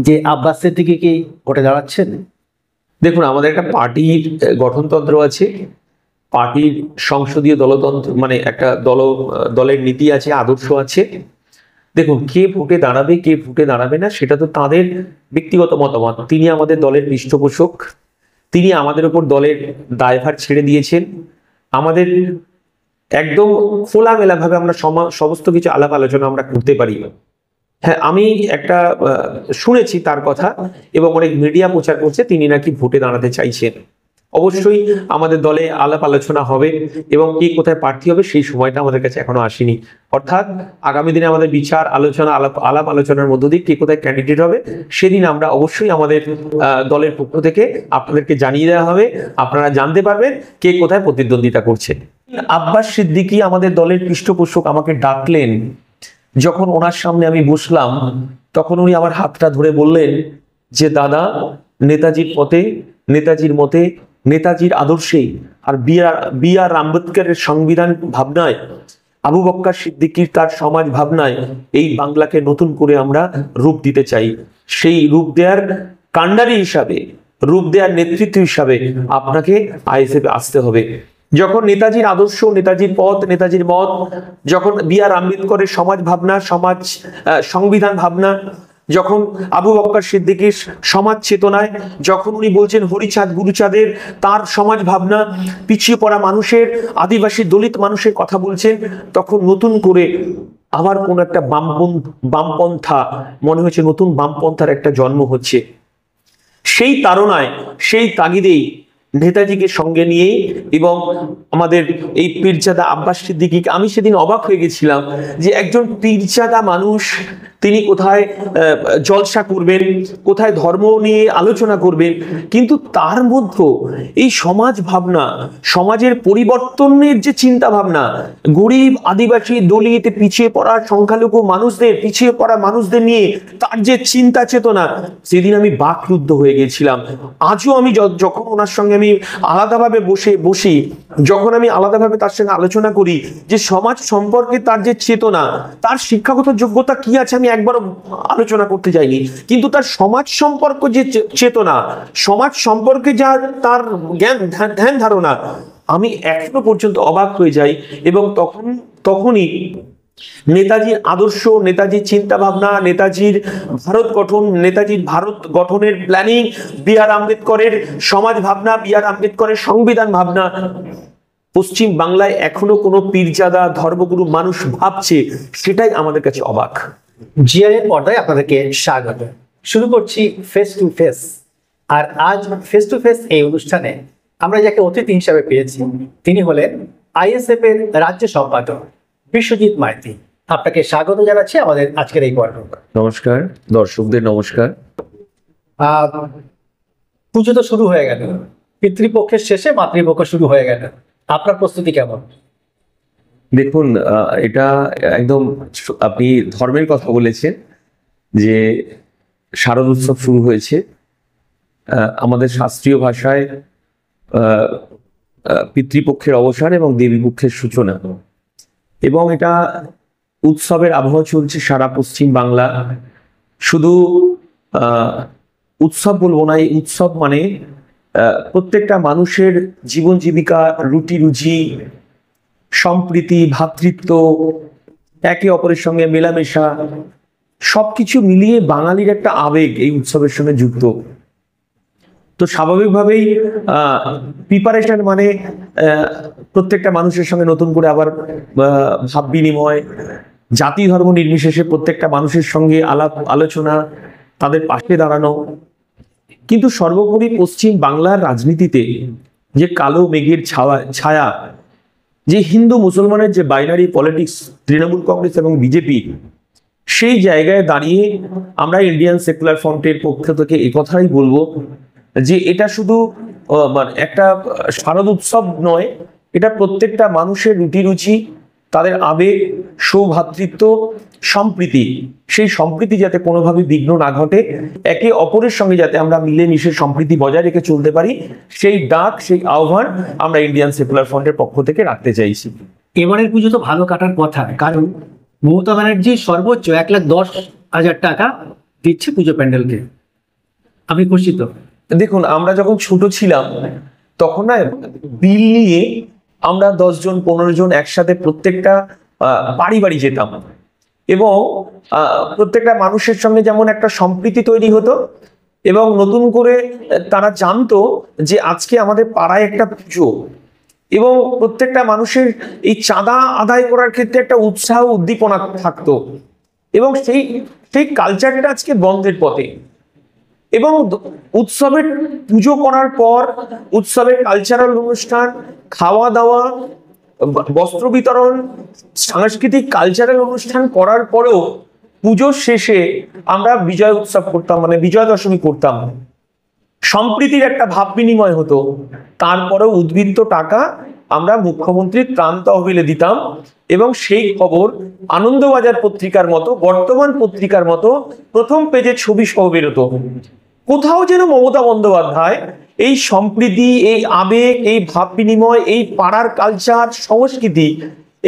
যে আব্বাস সিদ্দিকী কি ভোটে দাঁড়াচ্ছেন? দেখুন, আমাদের একটা পার্টির গঠনতন্ত্র আছে, পার্টির সংসদীয় দলতন্ত্র, মানে একটা দলের নীতি আছে, আদর্শ আছে। দেখুন, কে ভোটে দাঁড়াবে কে ভোটে দাঁড়াবে না সেটা তো তাদের ব্যক্তিগত মতামত। তিনি আমাদের দলের পৃষ্ঠপোষক, তিনি আমাদের উপর দলের দায়ভার ছেড়ে দিয়েছেন। আমাদের একদম খোলামেলা ভাবে আমরা সমস্ত কিছু আলাপ আলোচনা আমরা করতে পারি। হ্যাঁ, আমি একটা শুনেছি তার কথা, এবং অনেক মিডিয়া প্রচার করছে তিনি নাকি ভোটে দাঁড়াতে চাইছেন। অবশ্যই আমাদের দলে আলাপ আলোচনা হবে, এবং কে কোথায় প্রার্থী হবে সেই সময়টা আমাদের কাছে এখনো আসেনি। অর্থাৎ আগামী দিনে আমাদের বিচার আলোচনা আলাপ আলোচনার মধ্য দিয়ে কে কোথায় ক্যান্ডিডেট হবে সেদিন আমরা অবশ্যই আমাদের দলের পক্ষ থেকে আপনাদেরকে জানিয়ে দেওয়া হবে, আপনারা জানতে পারবেন কে কোথায় প্রতিদ্বন্দ্বিতা করছে। আব্বাস সিদ্দিকী আমাদের দলের পৃষ্ঠপোষক আমাকে ডাকলেন, যখন ওনার সামনে আমি বসলাম তখন উনি আমার হাতটা ধরে বললেন যে দাদা, নেতাজির পথে, নেতাজির মতে, নেতাজির আদর্শে আর বি আর আম্বেদকরের সংবিধান ভাবনায়, আবু বক্কর সিদ্দিকীর তার সমাজ ভাবনায় এই বাংলাকে নতুন করে আমরা রূপ দিতে চাই। সেই রূপ দেওয়ার কাণ্ডারি হিসাবে, রূপ দেওয়ার নেতৃত্ব হিসাবে আপনাকে আইএসএফে আসতে হবে। যখন নেতাজির আদর্শ, নেতাজির পথ, নেতাজির মত, যখন বি আর আম্বেদকরের সমাজ ভাবনা, সংবিধান ভাবনা, যখন আবু বক্কর সিদ্দিকীর সমাজ চেতনায়, যখন উনি বলছেন হরিচাঁদ গুরুচাঁদের তার সমাজ ভাবনা, পিছিয়ে পড়া মানুষের, আদিবাসী দলিত মানুষের কথা বলছেন, তখন নতুন করে আবার কোন একটা বামপন্থা মনে হচ্ছে, নতুন বামপন্থার একটা জন্ম হচ্ছে। সেই তাড়নায়, সেই তাগিদেই নেতাজিকে সঙ্গে নিয়ে এবং আমাদের এই পীরজাদা আব্বাস সিদ্দিকীকে, আমি সেদিন অবাক হয়ে গেছিলাম যে একজন পীরজাদা মানুষ তিনি কোথায় জলসা করবেন, কোথায় ধর্ম নিয়ে আলোচনা করবেন, কিন্তু তার মধ্যে এই সমাজ ভাবনা, সমাজের পরিবর্তনের যে চিন্তা ভাবনা, গরিব, আদিবাসী, দলিত, পিছিয়ে পড়া সংখ্যালঘু মানুষদের, পিছিয়ে পড়া মানুষদের নিয়ে তার যে চিন্তা চেতনা, সেদিন আমি বাকরুদ্ধ হয়ে গেছিলাম। আজও আমি যখন ওনার সঙ্গে আমি আলাদাভাবে বসি, যখন আমি আলাদাভাবে তার সঙ্গে আলোচনা করি যে সমাজ সম্পর্কে তার যে চেতনা, তার শিক্ষাগত যোগ্যতা কি আছে আমি একবারও আলোচনা করতে চাইনি, কিন্তু তার সমাজ সম্পর্ক যে চেতনা, সমাজ সম্পর্কে যা তার জ্ঞান ধ্যান ধারণা, আমি এখনো পর্যন্ত অবাক হয়ে যাই। এবং তখনই নেতাজির আদর্শ, নেতাজির চিন্তা ভাবনা, নেতাজির ভারত গঠন, নেতাজির ভারত গঠনের প্ল্যানিং, বি আর আম্বেদকরের সমাজ ভাবনা, বি আর আম্বেদকরের সংবিধান ভাবনা পশ্চিম বাংলায় এখনো কোনো পীরজাদা ধর্মগুরু মানুষ ভাবছে, সেটাই আমাদের কাছে অবাক। জিআইএর পর্দায় আপনাদেরকে স্বাগত। শুরু করছি ফেস টু ফেস। আর আজ ফেস টু ফেস এই অনুষ্ঠানে আমরা যাকে অতিথি হিসাবে পেয়েছি তিনি হলেন আইএসএফ এর রাজ্য সম্পাদক বিশ্বজিৎ মাইতি। আপনাকে স্বাগত জানাচ্ছি আমাদের আজকের এই পর্ব। নমস্কার, দর্শকদের নমস্কার। পুজো তো শুরু হয়ে গেল, পিতৃপক্ষের শেষে মাতৃপক্ষ শুরু হয়ে গেল, আপনার প্রস্তুতি কেমন? দেখুন, এটা একদম আপনি ধর্মের কথা বলেছেন যে শারদ উৎসব শুরু হয়েছে। আমাদের শাস্ত্রীয় ভাষায় পিতৃপক্ষের অবসান এবং দেবীপক্ষের সূচনা, এবং এটা উৎসবের আবহাওয়া চলছে সারা পশ্চিম বাংলা। শুধু উৎসব বলবো না, এই উৎসব মানে প্রত্যেকটা মানুষের জীবন জীবিকা, রুটি রুজি, সম্প্রীতি, ভ্রাতৃত্ব, একে অপরের সঙ্গে মেলামেশা, সবকিছু মিলিয়ে বাঙালির একটা আবেগ এই উৎসবের সঙ্গে যুক্ত। তো স্বাভাবিকভাবেই প্রিপারেশন মানে প্রত্যেকটা মানুষের সঙ্গে নতুন করে আবার ভাব বিনিময়, জাতি ধর্ম নির্বিশেষে প্রত্যেকটা মানুষের সঙ্গে আলাপ আলোচনা, তাদের পাশে দাঁড়ানো। কিন্তু সর্বোপরি পশ্চিম বাংলার রাজনীতিতে যে কালো মেঘের ছায়া, যে হিন্দু মুসলমানের যে বাইনারি পলিটিক্স, তৃণমূল কংগ্রেস এবং বিজেপি, সেই জায়গায় দাঁড়িয়ে আমরা ইন্ডিয়ান সেকুলার ফ্রন্টের পক্ষ থেকে এই কথাই বলবো যে এটা শুধু একটা শারদ উৎসব নয়, এটা প্রত্যেকটা মানুষের রুটি রুচি, তাদের আবেগ, সৌভ্রাতৃত্ব, সম্প্রীতি, সেই সম্প্রীতি যাতে কোনোভাবে বিঘ্ন না ঘটে, একে অপরের সঙ্গে যাতে আমরা মিলেমিশে সম্প্রীতি বজায় রেখে চলতে পারি, সেই ডাক, সেই আহ্বান আমরা ইন্ডিয়ান সেকুলার ফ্রন্টের পক্ষ থেকে রাখতে চাইছি। এবারের পুজো তো ভালো কাটার কথা, কারণ মমতা ব্যানার্জি সর্বোচ্চ 1,10,000 টাকা দিচ্ছে পুজো প্যান্ডেলকে। আপনি খুশি তো? দেখুন, আমরা যখন ছোট ছিলাম তখন না বিল নিয়ে আমরা 10 জন 15 জন একসাথে প্রত্যেকটা বাড়ি বাড়ি যেতাম, এবং প্রত্যেকটা মানুষের সঙ্গে যেমন একটা সম্প্রীতি তৈরি হতো, এবং নতুন করে তারা জানতো যে আজকে আমাদের পাড়ায় একটা পুজো, এবং প্রত্যেকটা মানুষের এই চাঁদা আদায় করার ক্ষেত্রে একটা উৎসাহ উদ্দীপনা থাকতো, এবং সেই সেই কালচারটা আজকে বন্ধের পথে। এবং উৎসবের পুজো করার পর উৎসবের কালচারাল অনুষ্ঠান, খাওয়া দাওয়া, বস্ত্র বিতরণ, সাংস্কৃতিক কালচারাল অনুষ্ঠান করার পরেও পুজোর শেষে আমরা বিজয় উৎসব করতাম, মানে বিজয় দশমী করতাম। সম্প্রীতির একটা ভাব বিনিময় হতো। তারপরেও উদ্বৃত্ত টাকা আমরা মুখ্যমন্ত্রীর ত্রাণ তহবিলে দিতাম, এবং সেই খবর আনন্দবাজার পত্রিকার মতো, বর্তমান পত্রিকার মতো প্রথম পেজে ছবি সহ বেরোতো। কোথাও যেন মমতা বন্দ্যোপাধ্যায় এই সম্প্রীতি, এই আবেগ, এই ভাব বিনিময়, এই পাড়ার কালচার সংস্কৃতি,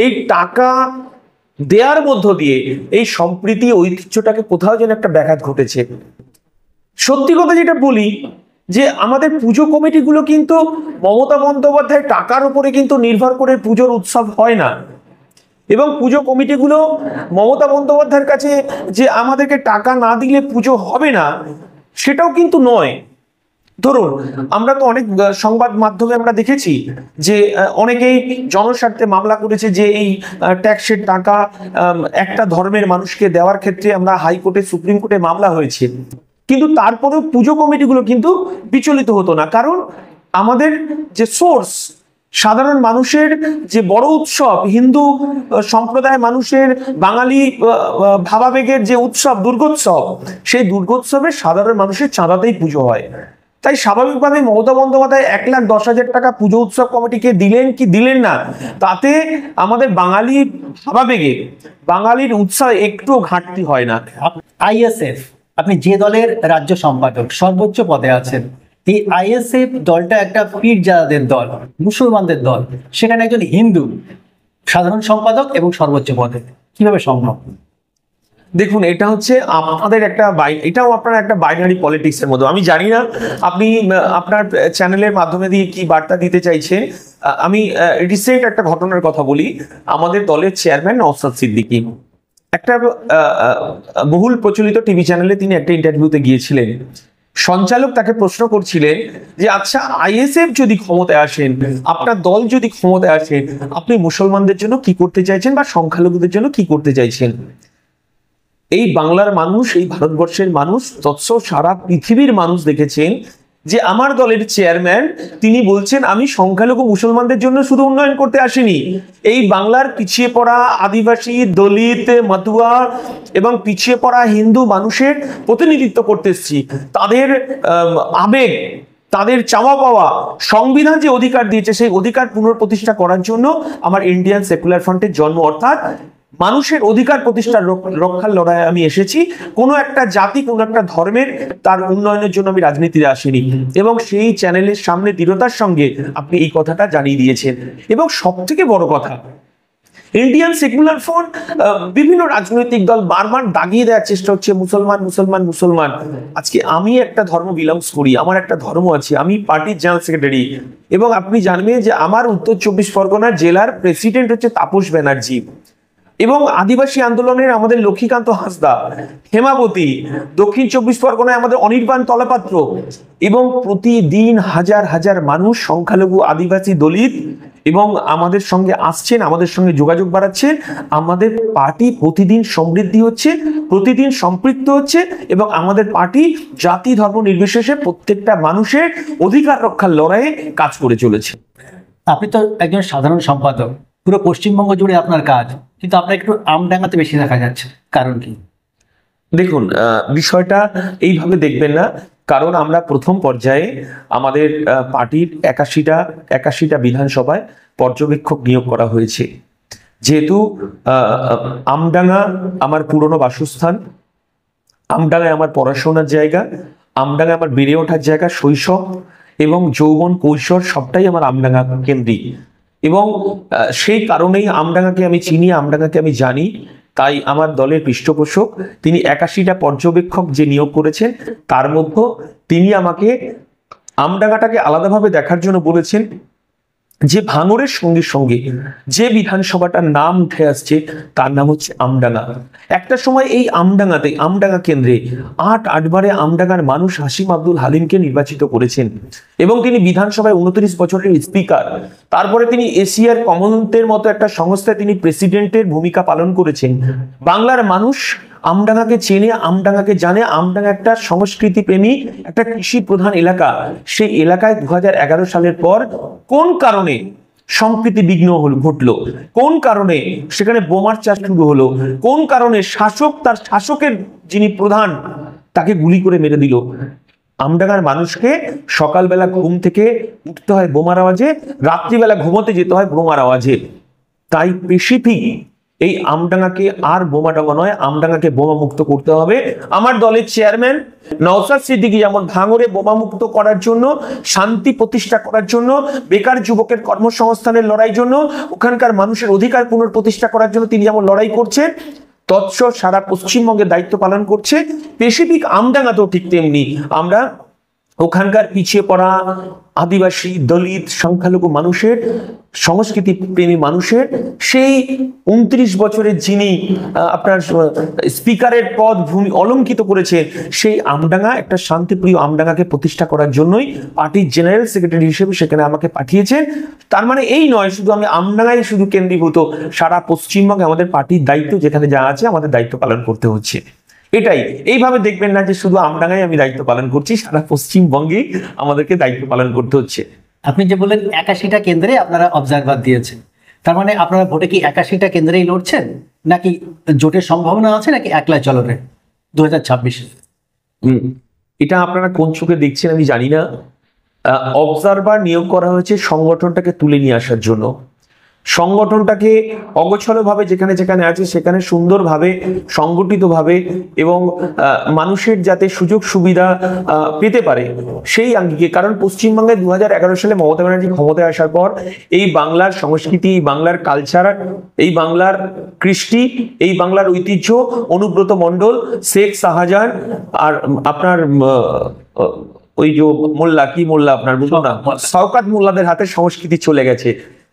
এই টাকা দেওয়ার মধ্য দিয়ে এই সম্প্রীতি ঐতিহ্যটাকে কোথাও যেন একটা ব্যাঘাত ঘটেছে। সত্যি কথা যেটা বলি, যে আমাদের পুজো কমিটিগুলো কিন্তু মমতা বন্দ্যোপাধ্যায়ের টাকার উপরে কিন্তু নির্ভর করে পুজোর উৎসব হয় না, এবং পুজো কমিটিগুলো মমতা বন্দ্যোপাধ্যায়ের কাছে যে আমাদেরকে টাকা না দিলে পুজো হবে না সেটাও কিন্তু নয়। ধরুন, আমরা তো অনেক সংবাদ মাধ্যমে আমরা দেখেছি যে অনেকেই জনস্বার্থে মামলা করেছে যে এই ট্যাক্সের টাকা একটা ধর্মের মানুষকে দেওয়ার ক্ষেত্রে আমরা হাইকোর্টে, সুপ্রিম কোর্টে মামলা হয়েছে, কিন্তু তারপরেও পুজো কমিটিগুলো কিন্তু বিচলিত হতো না। কারণ আমাদের যে সোর্স, সাধারণ মানুষের যে বড় উৎসব, হিন্দু সম্প্রদায় মানুষের বাঙালি ভাবাবেগের যে উৎসব দুর্গোৎসব, সেই দুর্গোৎসবে সাধারণ মানুষের চাঁদাতেই পুজো হয়। তাই স্বাভাবিকভাবে মমতা বন্দ্যোপাধ্যায় 1,10,000 টাকা পুজো উৎসব কমিটিকে দিলেন কি দিলেন না, তাতে আমাদের বাঙালি ভাবাবেগে, বাঙালির উৎসাহ একটু ঘাটতি হয় না। আইএসএফ, আপনি যে দলের রাজ্য সম্পাদক, সর্বোচ্চ পদে আছেন, এই আইএসএফ দলটা একটা পীরজাদাদের দল, মুসলমানদের দল, সেখানে একজন হিন্দু সাধারণ সম্পাদক এবং সর্বোচ্চ পদে, কিভাবে সম্ভব? দেখুন, এটা হচ্ছে আমাদের একটা এটাও আপনার একটা বাইনারি পলিটিক্স এর মতো। আমি জানি না আপনি আপনার চ্যানেলের মাধ্যমে দিয়ে কি বার্তা দিতে চাইছেন। আমি রিসেন্ট একটা ঘটনার কথা বলি। আমাদের দলের চেয়ারম্যান নওশাদ সিদ্দিকী একটা বহুল প্রচলিত টিভি চ্যানেলে তিনি একটা ইন্টারভিউতে গিয়েছিলেন। সঞ্চালক তাকে প্রশ্ন করছিলেন যে আচ্ছা, আইএসএফ যদি ক্ষমতায় আসেন, আপনার দল যদি ক্ষমতায় আসেন, আপনি মুসলমানদের জন্য কি করতে চাইছেন বা সংখ্যালঘুদের জন্য কি করতে চাইছেন? এই বাংলার মানুষ, এই ভারতবর্ষের মানুষ, তৎসহ সারা পৃথিবীর মানুষ দেখেছেন যে আমার দলের চেয়ারম্যান তিনি বলছেন আমি সংখ্যালঘু মুসলমানদের জন্য শুধু উন্নয়ন করতে আসিনি, এই বাংলার পিছিয়ে পড়া আদিবাসী, দলিত, মতুয়া এবং পিছিয়ে পড়া হিন্দু মানুষের প্রতিনিধিত্ব করতে এসেছি। তাদের আবেগ, তাদের চাওয়া পাওয়া, সংবিধান যে অধিকার দিয়েছে সেই অধিকার পুনঃপ্রতিষ্ঠা করার জন্য আমার ইন্ডিয়ান সেকুলার ফ্রন্টের জন্ম। অর্থাৎ মানুষের অধিকার প্রতিষ্ঠার রক্ষার লড়াইয়ে আমি এসেছি, কোনো একটা জাতি, কোনো একটা ধর্মের তার উন্নয়নের জন্য আমি রাজনীতিতে আসিনি। এবং সেই চ্যানেলের সামনে দৃঢ়তার সঙ্গে আপনি এই কথাটা জানিয়ে দিয়েছেন। এবং সব থেকে বড় কথা, ইন্ডিয়ান সেকুলার ফ্রন্ট বিভিন্ন রাজনৈতিক দল বারবার দাগিয়ে দেওয়ার চেষ্টা হচ্ছে মুসলমান মুসলমান মুসলমান। আজকে আমি একটা ধর্ম বিলংস করি, আমার একটা ধর্ম আছে, আমি পার্টির জেনারেল সেক্রেটারি, এবং আপনি জানবেন যে আমার উত্তর 24 পরগনা জেলার প্রেসিডেন্ট হচ্ছে তাপস ব্যানার্জি, এবং আদিবাসী আন্দোলনের আমাদের লক্ষ্মীকান্ত হাঁসদা, হেমাবতী, দক্ষিণ 24 পরগনায় আমাদের অনির্বাণ তলাপাত্র, এবং প্রতিদিন হাজার হাজার মানুষ সংখ্যালঘু, আদিবাসী, দলিত এবং আমাদের সঙ্গে আসছেন, আমাদের সঙ্গে যোগাযোগ বাড়াচ্ছেন। আমাদের পার্টি প্রতিদিন সমৃদ্ধি হচ্ছে, প্রতিদিন সম্পৃক্ত হচ্ছে, এবং আমাদের পার্টি জাতি ধর্ম নির্বিশেষে প্রত্যেকটা মানুষের অধিকার রক্ষার লড়াইয়ে কাজ করে চলেছে। আপনি তো একজন সাধারণ সম্পাদক, পুরো পশ্চিমবঙ্গ জুড়ে আপনার কাজ, কিন্তু আপনার একটু আমডাঙ্গাতে বেশি দেখা যাচ্ছে, কারণ কি? দেখুন, বিষয়টা এইভাবে দেখবেন না, কারণ আমরা প্রথম পর্যায়ে আমাদের পার্টির 81টা বিধানসভায় পর্যবেক্ষক নিয়োগ করা হয়েছে। যেহেতু আমডাঙ্গা আমার পুরনো বাসস্থান, আমডাঙ্গায় আমার পড়াশোনার জায়গা, আমডাঙ্গা আমার বেড়ে ওঠার জায়গা, শৈশব এবং যৌবন কৈশোর সবটাই আমার আমডাঙ্গা কেন্দ্রিক, এবং সেই কারণেই আমডাঙ্গাকে আমি চিনি, আমডাঙ্গাকে আমি জানি। তাই আমার দলের পৃষ্ঠপোষক তিনি 81টা পর্যবেক্ষক যে নিয়োগ করেছেন, তার মধ্যে তিনি আমাকে আমডাঙ্গাটাকে আলাদাভাবে দেখার জন্য বলেছেন। যে ভাঙড়ের সঙ্গে সঙ্গে যে বিধানসভাটার নাম উঠে আসছে তার নাম হচ্ছে আমডাঙ্গা। একটা সময় এই আমডাঙ্গাতে, আমডাঙ্গা কেন্দ্রে 8 বারে আমডাঙ্গার মানুষ হাসিম আব্দুল হালিমকে নির্বাচিত করেছেন এবং তিনি বিধানসভায় 29 বছরের স্পিকার। তারপরে তিনি এশিয়ার কমনওয়েলথের মতো একটা সংস্থায় তিনি প্রেসিডেন্টের ভূমিকা পালন করেছেন। বাংলার মানুষ আমডাঙ্গাকে চেনে, আমডাঙ্গাকে জানে। আমডাঙ্গা একটা সংস্কৃতি প্রেমী, একটা কৃষি প্রধান এলাকা। সেই এলাকায় 2011 সালের পর কোন কারণে সম্প্রীতি বিঘ্ন ঘটলো, কোন কারণে সেখানে বোমার চাষ শুরু হলো, কোন কারণে শাসক তার শাসকের যিনি প্রধান তাকে গুলি করে মেরে দিল। আমডাঙ্গার মানুষকে সকালবেলা ঘুম থেকে উঠতে হয় বোমার আওয়াজে, রাত্রিবেলা ঘুমোতে যেতে হয় বোমার আওয়াজে। তাই স্পেসিফিক এই আমডাঙ্গাকে আর বোমাডাঙ্গা নয়, আমডাঙ্গাকে বোমা মুক্ত করতে হবে। আমার দলের চেয়ারম্যান নওশাদ সিদ্দিকী যেমন ভাঙড়ে বোমা মুক্ত করার জন্য, শান্তি প্রতিষ্ঠা করার জন্য, বেকার যুবকের কর্মসংস্থানের লড়াই জন্য, ওখানকার মানুষের অধিকার পুনঃপ্রতিষ্ঠা করার জন্য তিনি যেমন লড়াই করছেন, তৎস সারা পশ্চিমবঙ্গের দায়িত্ব পালন করছে। স্পেসিফিক আমডাঙ্গাতেও ঠিক তেমনি আমরা ওখানকার পিছিয়ে পড়া আদিবাসী, দলিত, সংখ্যালঘু মানুষের, সংস্কৃতি প্রেমী মানুষের সেই 29 বছরের যিনি আপনার স্পিকারের পদ ভূমি অলঙ্কিত করেছেন, সেই আমডাঙ্গা, একটা শান্তিপ্রিয় আমডাঙ্গাকে প্রতিষ্ঠা করার জন্যই পার্টির জেনারেল সেক্রেটারি হিসেবে সেখানে আমাকে পাঠিয়েছেন। তার মানে এই নয় শুধু আমি আমডাঙ্গায় শুধু কেন্দ্রীভূত, সারা পশ্চিমবঙ্গে আমাদের পার্টির দায়িত্ব যেখানে যা আছে আমাদের দায়িত্ব পালন করতে হচ্ছে। এটাই, এইভাবে দেখবেন না যে শুধু আমডাঙ্গায় আমি দায়িত্ব পালন করছি, সারা পশ্চিমবঙ্গে আমাদেরকে দায়িত্ব পালন করতে হচ্ছে। আপনি যে বললেন 81টা কেন্দ্রে আপনারা অবজারভার দিয়েছেন, তার মানে আপনারা ভোটে কি 81টা কেন্দ্রেই লড়ছেন, নাকি জোটের সম্ভাবনা আছে, নাকি একলা চলবে 2026? এটা আপনারা কোন চোখে দেখছেন আমি জানি না। অবজারভার নিয়োগ করা হয়েছে সংগঠনটাকে তুলে নিয়ে আসার জন্য। সংগঠনটাকে অগোছলভাবে যেখানে যেখানে আছে সেখানে সুন্দরভাবে, সংগঠিতভাবে এবং মানুষের যাতে সুযোগ সুবিধা পেতে পারে সেই আঙ্গিকে। কারণ পশ্চিমবঙ্গে 2011 সালে মমতা ব্যানার্জি ক্ষমতায় আসার পর এই বাংলার সংস্কৃতি, বাংলার কালচার, এই বাংলার কৃষ্টি, এই বাংলার ঐতিহ্য অনুব্রত মণ্ডল, শেখ শাহজাহান আর আপনার ওই যে মোল্লা, কি মোল্লা আপনার বুঝলো না, শওকত মোল্লাদের হাতে সংস্কৃতি চলে গেছে।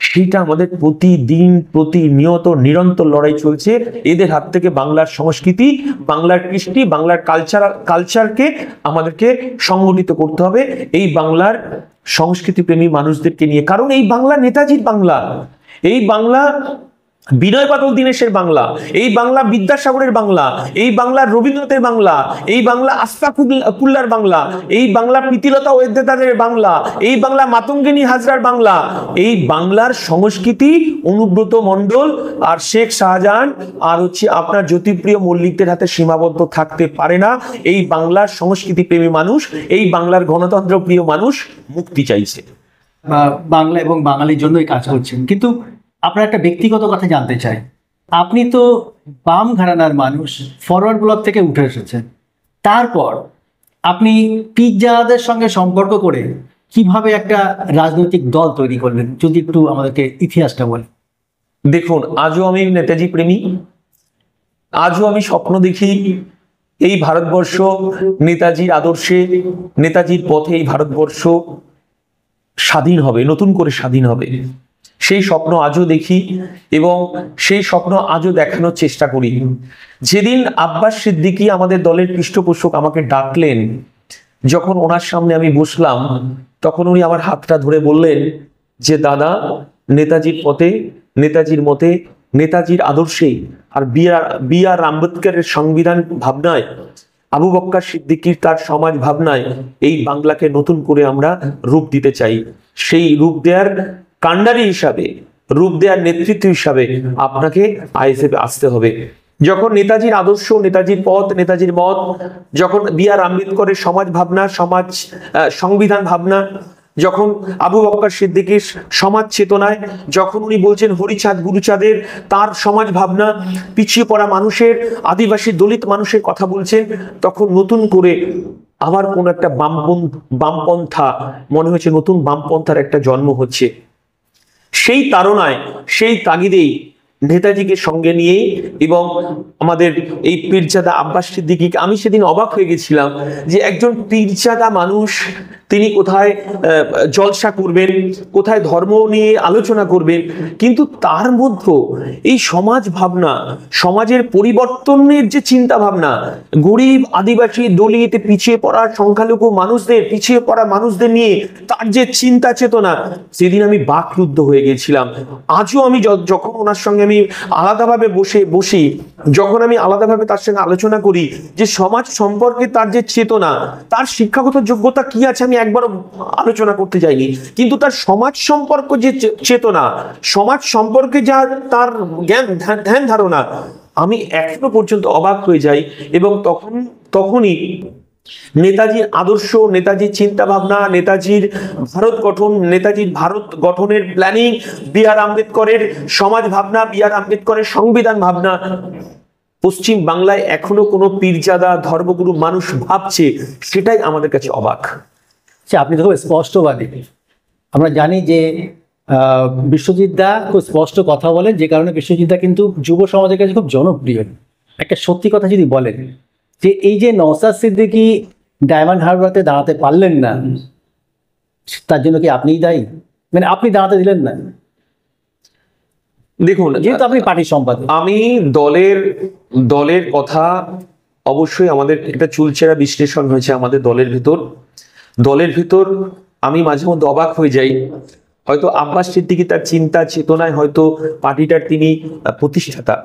সেটা আমাদের প্রতিদিন প্রতিনিয়ত নিরন্তর লড়াই চলছে। এদের হাত থেকে বাংলার সংস্কৃতি, বাংলার কৃষ্টি, বাংলার কালচারকে আমাদেরকে সংগঠিত করতে হবে এই বাংলার সংস্কৃতি প্রেমী মানুষদেরকে নিয়ে। কারণ এই বাংলা নেতাজির বাংলা, এই বাংলা বিনয় বাদল দীনেশের বাংলা, এই বাংলা বিদ্যাসাগরের বাংলা, এই বাংলা রবীন্দ্রনাথের বাংলা, এই বাংলা আশফাকুল্লার বাংলা, এই বাংলা প্রীতিলতা ওয়েদ্দেদারের বাংলা, এই বাংলা মাতঙ্গিনী হাজরার বাংলা। এই বাংলার সংস্কৃতি অনুব্রত মণ্ডল আর শেখ শাহজাহান আর হচ্ছে আপনার জ্যোতিপ্রিয় মল্লিকদের হাতে সীমাবদ্ধ থাকতে পারে না। এই বাংলার সংস্কৃতি প্রেমী মানুষ, এই বাংলার গণতন্ত্র প্রিয় মানুষ মুক্তি চাইছে, বাংলা এবং বাঙালির জন্যই কাজ করছেন। কিন্তু আপনার একটা ব্যক্তিগত কথা জানতে চাই, আপনি তো বাম ঘরানার মানুষ, ফরওয়ার্ড ব্লক থেকে উঠে এসেছেন, তারপর আপনি পিৎজাদের সঙ্গে সম্পর্ক করে কিভাবে একটা রাজনৈতিক দল তৈরি করলেন, যদি একটু আমাদেরকে ইতিহাসটা বলেন। দেখুন, আজও আমি নেতাজি প্রেমী, আজও আমি স্বপ্ন দেখি এই ভারতবর্ষ নেতাজির আদর্শে, নেতাজির পথে এই ভারতবর্ষ স্বাধীন হবে, নতুন করে স্বাধীন হবে। সেই স্বপ্ন আজও দেখি এবং সেই স্বপ্ন আজও দেখানোর চেষ্টা করি। যেদিন আব্বাস সিদ্দিকী আমাদের দলের পৃষ্ঠপোষক আমাকে ডাকলেন, যখন ওনার সামনে আমি বসলাম, তখন উনি আমার হাতটা ধরে বললেন যে দাদা, নেতাজির পথে, নেতাজির মতে, নেতাজির আদর্শে আর বি আর আম্বেদকরের সংবিধান ভাবনায়, আবু বক্কর সিদ্দিকীর তার সমাজ ভাবনায় এই বাংলাকে নতুন করে আমরা রূপ দিতে চাই। সেই রূপ দেওয়ার কান্ডারি হিসাবে, রূপ দেওয়ার নেতৃত্ব হিসাবে আপনাকে আইএসএফে আসতে হবে। যখন নেতাজির আদর্শ, নেতাজির পথ, নেতাজির মত, যখন বি আর আম্বেদকরের সমাজ ভাবনা, সংবিধান ভাবনা, যখন আবু বক্কর সিদ্দিকীর সমাজ চেতনায়, যখন উনি বলছেন হরিচাঁদ গুরুচাঁদের তার সমাজ ভাবনা, পিছিয়ে পড়া মানুষের, আদিবাসী দলিত মানুষের কথা বলছেন, তখন নতুন করে আবার কোন একটা বামপন্থা মনে হয়েছে, নতুন বামপন্থার একটা জন্ম হচ্ছে। সেই তাড়নায়, সেই তাগিদেই নেতাজিকে সঙ্গে নিয়ে এবং আমাদের এই পীরজাদা আব্বাস সিদ্দিকীকে, আমি সেদিন অবাক হয়ে গেছিলাম যে একজন পীরজাদা মানুষ তিনি কোথায় জলসা করবেন, কোথায় ধর্ম নিয়ে আলোচনা করবেন, কিন্তু তার মধ্যে এই সমাজ ভাবনা, সমাজের পরিবর্তনের যে চিন্তা ভাবনা, গরিব, আদিবাসী, দলিত, পিছিয়ে পড়া, সংখ্যালঘু মানুষদের, পিছিয়ে পড়া মানুষদের নিয়ে তার যে চিন্তা চেতনা, সেদিন আমি বাকরুদ্ধ হয়ে গেছিলাম। আজও আমি যখন ওনার সঙ্গে আমি আলাদাভাবে বসি, যখন আমি আলাদাভাবে তার সঙ্গে আলোচনা করি যে সমাজ সম্পর্কে তার যে চেতনা, তার শিক্ষাগত যোগ্যতা কি আছে আমি একবারও আলোচনা করতে চাইনি, কিন্তু তার সমাজ সম্পর্ক যে চেতনা, সমাজ সম্পর্কে যা তার জ্ঞান ধ্যান ধারণা, আমি এখনো পর্যন্ত অবাক হয়ে যাই। এবং তখনই নেতাজির আদর্শ, নেতাজির চিন্তা ভাবনা, নেতাজির ভারত গঠন, নেতাজির ভারত গঠনের প্ল্যানিং, বি আর আম্বেদকরের সমাজ ভাবনা, বি আর আম্বেদকরের সংবিধান ভাবনা, পশ্চিম বাংলায় এখনো কোনো পীরজাদা ধর্মগুরু মানুষ ভাবছে, সেটাই আমাদের কাছে অবাক। আপনি তো খুব স্পষ্টবাদী। আমরা জানি যে বিশ্বজিৎ দা খুব স্পষ্ট কথা বলেন, যে কারণে বিশ্বজিৎ দা কিন্তু যুব সমাজের কাছে খুব জনপ্রিয়। একটা সত্যি কথা যদি বলেন যে এই যে নওশাদ সিদ্দিকী ডায়মন্ড হারবারে দাঁড়াতে পারলেন না, তার জন্য কি আপনিই দায়ী? মানে আপনি দাঁড়াতে দিলেন না। দেখুন, যেহেতু আপনি পার্টির সম্পাদক, আমি দলের কথা অবশ্যই আমাদের একটা চুলচেরা বিশ্লেষণ হয়েছে আমাদের দলের ভিতর আমি মাঝে মধ্যে অবাক হয়ে যাই। হয়তো আব্বাস সিদ্দিকী তার চিন্তা চেতনায় হয়তো পার্টিটার তিনি প্রতিষ্ঠাতা,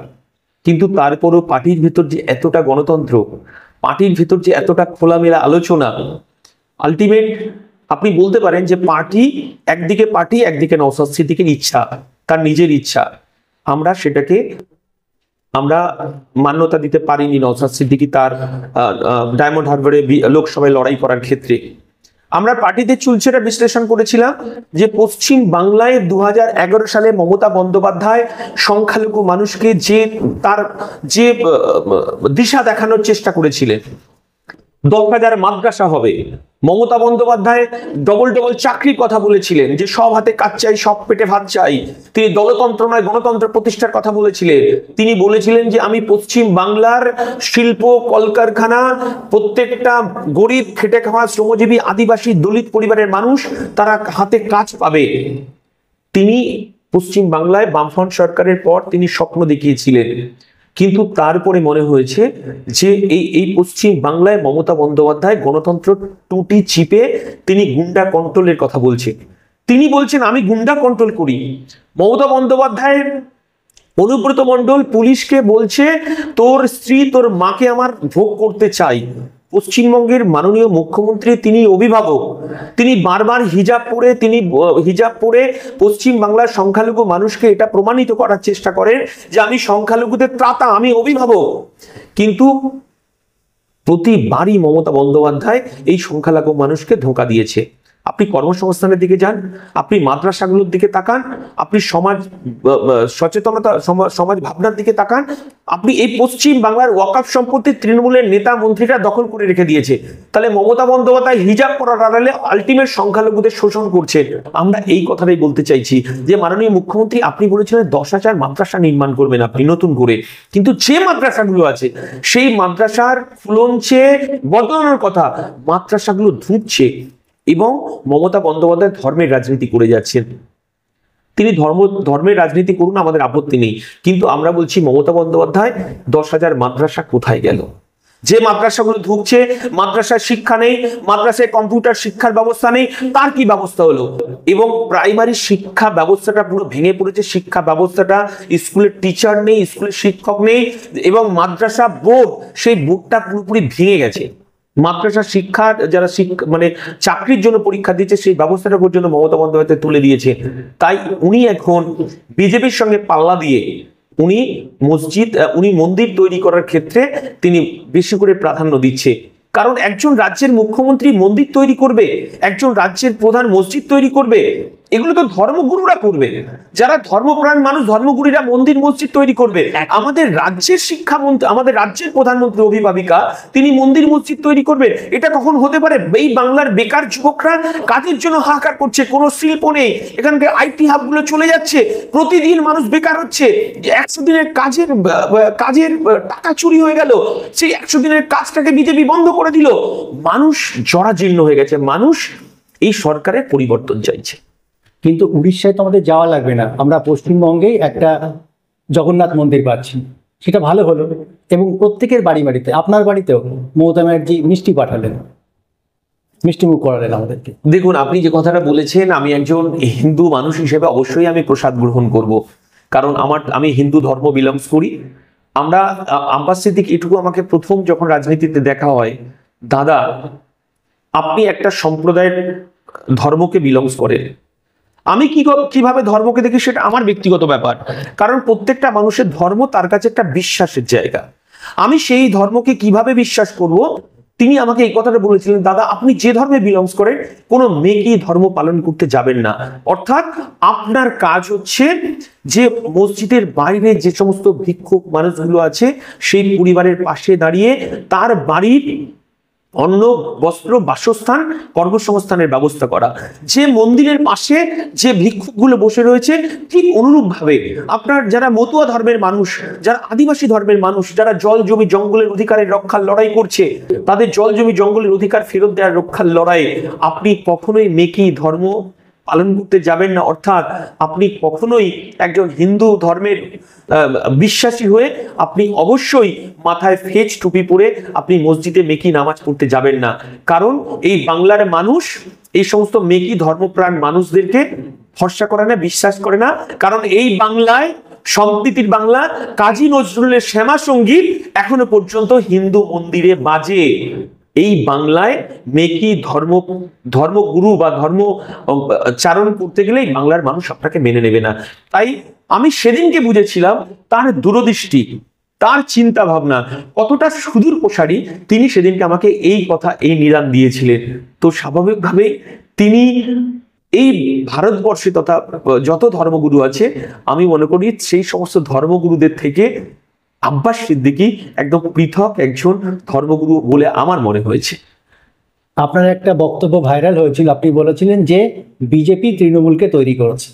কিন্তু তারপরও পার্টির ভিতর যে এতটা গণতন্ত্র, পার্টির ভিতর যে এতটা খোলামেলা আলোচনা, আলটিমেট আপনি বলতে পারেন যে একদিকে নওশাদ সিদ্দিকীর ইচ্ছা, তার নিজের ইচ্ছা, সেটাকে আমরা মান্যতা দিতে পারিনি নওশাদ সিদ্দিকী তার ডায়মন্ড হারবারে লোকসভায় লড়াই করার ক্ষেত্রে। আমরা পার্টিতে চুলচেরা বিশ্লেষণ করেছিলাম যে পশ্চিম বাংলায় 2011 সালে মমতা বন্দ্যোপাধ্যায় সংখ্যালঘু মানুষকে যে দিশা দেখানোর চেষ্টা করেছিলেন, 10,000 মাদ্রাসা হবে, মমতা বন্দ্যোপাধ্যায় ডবল চাকরির কথা বলেছিলেন, যে সব হাতে কাজ চাই, সব পেটে ভাত চাই। তিনি দলতন্ত্র নয় গণতন্ত্র প্রতিষ্ঠার কথা বলেছিলেন। তিনি বলেছিলেন যে আমি পশ্চিম বাংলার শিল্প কলকারখানা, প্রত্যেকটা গরিব খেটে খাওয়া শ্রমজীবী আদিবাসী দলিত পরিবারের মানুষ তারা হাতে কাজ পাবে। তিনি পশ্চিম বাংলায় বামফ্রন্ট সরকারের পর তিনি স্বপ্ন দেখিয়েছিলেন, কিন্তু তারপরে মনে হয়েছে যে এই পশ্চিম বাংলায় মমতা বন্দ্যোপাধ্যায় গণতন্ত্র টুটি চিপে তিনি গুন্ডা কন্ট্রোলের কথা বলছেন। তিনি বলছেন আমি গুন্ডা কন্ট্রোল করি। মমতা বন্দ্যোপাধ্যায়ের অনুব্রত মণ্ডল পুলিশকে বলছে তোর স্ত্রী তোর মাকে আমার ভোগ করতে চাই। পশ্চিমবঙ্গের মাননীয় মুখ্যমন্ত্রী তিনি অভিভাবক, তিনি বারবার হিজাব পরে পশ্চিম বাংলার সংখ্যালঘু মানুষকে এটা প্রমাণিত করার চেষ্টা করেন যে আমি সংখ্যালঘুদের ত্রাতা, আমি অভিভাবক। কিন্তু প্রতিবারই মমতা বন্দ্যোপাধ্যায় এই সংখ্যালঘু মানুষকে ধোঁকা দিয়েছে। আপনি কর্মসংস্থানের দিকে যান, আপনি মাদ্রাসাগুলোর দিকে তাকান, আপনি সমাজ সচেতনতা, সমাজ ভাবনার দিকে তাকান, আপনি এই পশ্চিম বাংলার ওয়াকফ সম্পত্তি তৃণমূলের নেতা মন্ত্রীরা দখল করে রেখে দিয়েছে। তাহলে মমতা বন্দ্যোপাধ্যায় হিজাব করার আড়ালে আলটিমেট সংখ্যালঘুদের শোষণ করছে। আমরা এই কথাটাই বলতে চাইছি যে মাননীয় মুখ্যমন্ত্রী আপনি বলেছিলেন 10,000 মাদ্রাসা নির্মাণ করবেন আপনি নতুন করে, কিন্তু যে মাদ্রাসাগুলো আছে সেই মাদ্রাসার ফুলঞ্চে বদলানোর কথা, মাদ্রাসাগুলো ধুঁকছে এবং মমতা বন্দ্যোপাধ্যায় ধর্মের রাজনীতি করে যাচ্ছেন। তিনি ধর্মের রাজনীতি করুন, আমাদের আপত্তি নেই, কিন্তু আমরা বলছি মমতা বন্দ্যোপাধ্যায় 10,000 মাদ্রাসা কোথায় গেল? যে মাদ্রাসাগুলো ঢুকছে, মাদ্রাসার শিক্ষা নেই, মাদ্রাসায় কম্পিউটার শিক্ষার ব্যবস্থা নেই, তার কি ব্যবস্থা হলো? এবং প্রাইমারি শিক্ষা ব্যবস্থাটা পুরো ভেঙে পড়েছে। শিক্ষা ব্যবস্থাটা, স্কুলের টিচার নেই, স্কুলের শিক্ষক নেই, এবং মাদ্রাসা বোর্ড, সেই বোর্ডটা পুরোপুরি ভেঙে গেছে। মাদ্রাসা শিক্ষার যারা মানে চাকরির জন্য পরীক্ষা দিচ্ছে সেই ব্যবস্থাটা পর্যন্ত মমতা বন্দ্যোপাধ্যায় তুলে দিয়েছে। তাই উনি এখন বিজেপির সঙ্গে পাল্লা দিয়ে উনি মন্দির তৈরি করার ক্ষেত্রে তিনি বেশি করে প্রাধান্য দিচ্ছে। কারণ একজন রাজ্যের মুখ্যমন্ত্রী মন্দির তৈরি করবে, একজন রাজ্যের প্রধান মসজিদ তৈরি করবে, এগুলো তো ধর্মগুরুরা করবে, যারা ধর্মপ্রাণ মানুষ, ধর্মগুরুরা মন্দির মসজিদ তৈরি করবে। আমাদের রাজ্যের শিক্ষামন্ত্রী, আমাদের রাজ্যের প্রধানমন্ত্রী অভিভাবিকা তিনি মন্দির মসজিদ তৈরি করবে? এটা কখন হতে পারে? এই বাংলার বেকার যুবকরা কাজের জন্য হাহাকার করছে, কোনো শিল্প নেই, এখান থেকে আইটি হাব গুলো চলে যাচ্ছে, প্রতিদিন মানুষ বেকার হচ্ছে। 100 দিনের কাজের টাকা চুরি হয়ে গেল, সেই 100 দিনের কাজটাকে বিজেপি বন্ধ করে দিল। মানুষ জরাজীর্ণ হয়ে গেছে, মানুষ এই সরকারের পরিবর্তন চাইছে। কিন্তু উড়িষ্যায় তো আমাদের যাওয়া লাগবে না, আমরা পশ্চিমবঙ্গেই একটা জগন্নাথ মন্দির পাচ্ছি, সেটা ভালো হলো। এবং প্রত্যেকের বাড়ি বাড়িতে, আপনার বাড়িতেও মমতা ব্যানার্জি মিষ্টি পাঠালেন, মিষ্টিমুখ করালেন আমাদেরকে। দেখুন, আপনি যে কথাটা বলেছেন, আমি একজন হিন্দু মানুষ হিসেবে অবশ্যই আমি প্রসাদ গ্রহণ করব, কারণ আমি হিন্দু ধর্ম বিলংস করি। আব্বাস সিদ্দিক এটুকু আমাকে প্রথম যখন রাজনীতিতে দেখা হয়, দাদা আপনি একটা সম্প্রদায়ের ধর্মকে বিলংস করেন, আমি কিভাবে ধর্মকে দেখি সেটা আমার ব্যক্তিগত ব্যাপার, কারণ প্রত্যেকটা মানুষের ধর্ম তার কাছে একটা বিশ্বাসের জায়গা। আমি সেই ধর্মকে কিভাবে বিশ্বাস করব, তিনি আমাকে এই কথাটা বলেছিলেন, দাদা আপনি যে ধর্মে বিলংস করেন কোনো মেকি ধর্ম পালন করতে যাবেন না। অর্থাৎ আপনার কাজ হচ্ছে যে মসজিদের বাইরে যে সমস্ত ভিক্ষুক মানুষগুলো আছে সেই পরিবারের পাশে দাঁড়িয়ে তার বাড়ির অন্ন, বস্ত্র, বাসস্থান, কর্মসংস্থানের ব্যবস্থা করা। যে মন্দিরের পাশে যে ভিক্ষুকগুলো বসে রয়েছে ঠিক অনুরূপ ভাবে আপনার যারা মতুয়া ধর্মের মানুষ, যারা আদিবাসী ধর্মের মানুষ, যারা জল জমি জঙ্গলের অধিকারের রক্ষার লড়াই করছে, তাদের জল জমি জঙ্গলের অধিকার ফেরত দেওয়ার রক্ষার লড়াই, আপনি কখনোই মেকি ধর্ম পালন করতে যাবেন না। অর্থাৎ আপনি কখনোই একজন হিন্দু ধর্মের বিশ্বাসী হয়ে আপনি অবশ্যই মাথায় ফেজ টুপি পরে আপনি মসজিদে মেকি নামাজ পড়তে যাবেন না, কারণ এই বাংলার মানুষ এই সমস্ত মেকি ধর্মপ্রাণ মানুষদেরকে ভরসা করে না, বিশ্বাস করে না। কারণ এই বাংলায়, সম্প্রীতির বাংলা, কাজী নজরুলের শ্যামা সঙ্গীত এখনো পর্যন্ত হিন্দু মন্দিরে বাজে। এই বাংলায় মেকি ধর্মগুরু বা ধর্ম চারণ করতে গেলে বাংলার মানুষ আপনাকে মেনে নেবে না। তাই আমি সেদিনকে বুঝেছিলাম তার দূরদৃষ্টি, তার চিন্তা ভাবনা কতটা সুদূর প্রসারী। তিনি সেদিনকে আমাকে এই কথা, এই নিদান দিয়েছিলেন। তো স্বাভাবিকভাবে তিনি এই ভারতবর্ষে তথা যত ধর্মগুরু আছে, আমি মনে করি সেই সমস্ত ধর্মগুরুদের থেকে আব্বাস সিদ্দিকী একদম পৃথক একজন ধর্মগুরু বলে আমার মনে হয়েছে। আপনার একটা বক্তব্য ভাইরাল হয়েছিল, আপনি বলেছিলেন যে বিজেপি তৃণমূলকে তৈরি করেছে।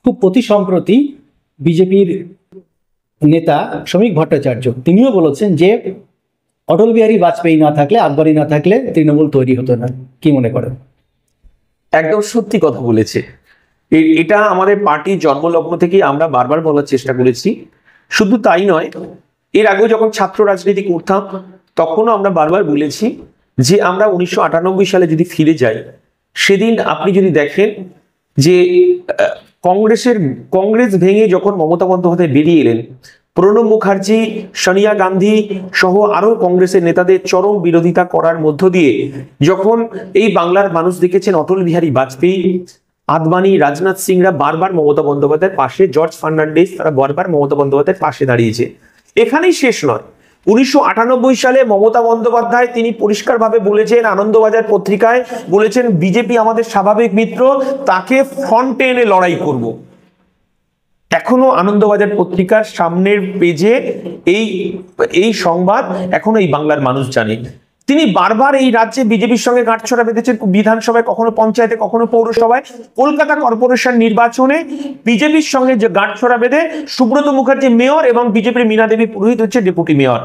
খুব অতি সম্প্রতি বিজেপির নেতা শ্রমিক ভট্টাচার্য তিনিও বলেছেন যে অটল বিহারী বাজপেয়ী না থাকলে, আকবরী না থাকলে তৃণমূল তৈরি হতো না। কি মনে করেন? একদম সত্যি কথা বলেছে। এটা আমাদের পার্টির জন্মলগ্ন থেকেই আমরা বারবার বলার চেষ্টা করেছি। শুধু তাই নয়, এর আগেও যখন ছাত্র রাজনীতি করতাম তখনও আমরা বারবার বলেছি যে আমরা 1998 সালে যদি ফিরে যাই, সেদিন আপনি যদি দেখেন যে কংগ্রেস ভেঙে যখন মমতা বন্দ্যোপাধ্যায় বেরিয়ে এলেন, প্রণব মুখার্জি, সোনিয়া গান্ধী সহ আরো কংগ্রেসের নেতাদের চরম বিরোধিতা করার মধ্য দিয়ে যখন এই বাংলার মানুষ দেখেছেন অটল বিহারী বাজপেয়ী, আদবানি, রাজনাথ সিংরা বারবার মমতা বন্দ্যোপাধ্যায়ের পাশে, জর্জ ফার্নান্ডিস তারা বারবার মমতা বন্দ্যোপাধ্যায়ের পাশে দাঁড়িয়েছে। এখানেই শেষ নয়, 1998 সালে মমতা বন্দ্যোপাধ্যায় তিনি পরিষ্কারভাবে বলেছেন, আনন্দবাজার পত্রিকায় বলেছেন, বিজেপি আমাদের স্বাভাবিক মিত্র, তাকে ফ্রন্টে এনে লড়াই করব। এখনো আনন্দবাজার পত্রিকার সামনের পেজে এই সংবাদ এখনো এই বাংলার মানুষ জানে। তিনি বারবার এই রাজ্যে বিজেপির সঙ্গে গাঁটছড়া বেঁধেছেন, বিধানসভায়, কখনো পঞ্চায়েতে, কখনো পৌরসভায়। কলকাতা কর্পোরেশন নির্বাচনে বিজেপির সঙ্গে যে গাঁটছড়া বেঁধে সুব্রত মুখার্জি মেয়র এবং বিজেপির মীনা দেবী পুরোহিত হচ্ছে ডেপুটি মেয়র।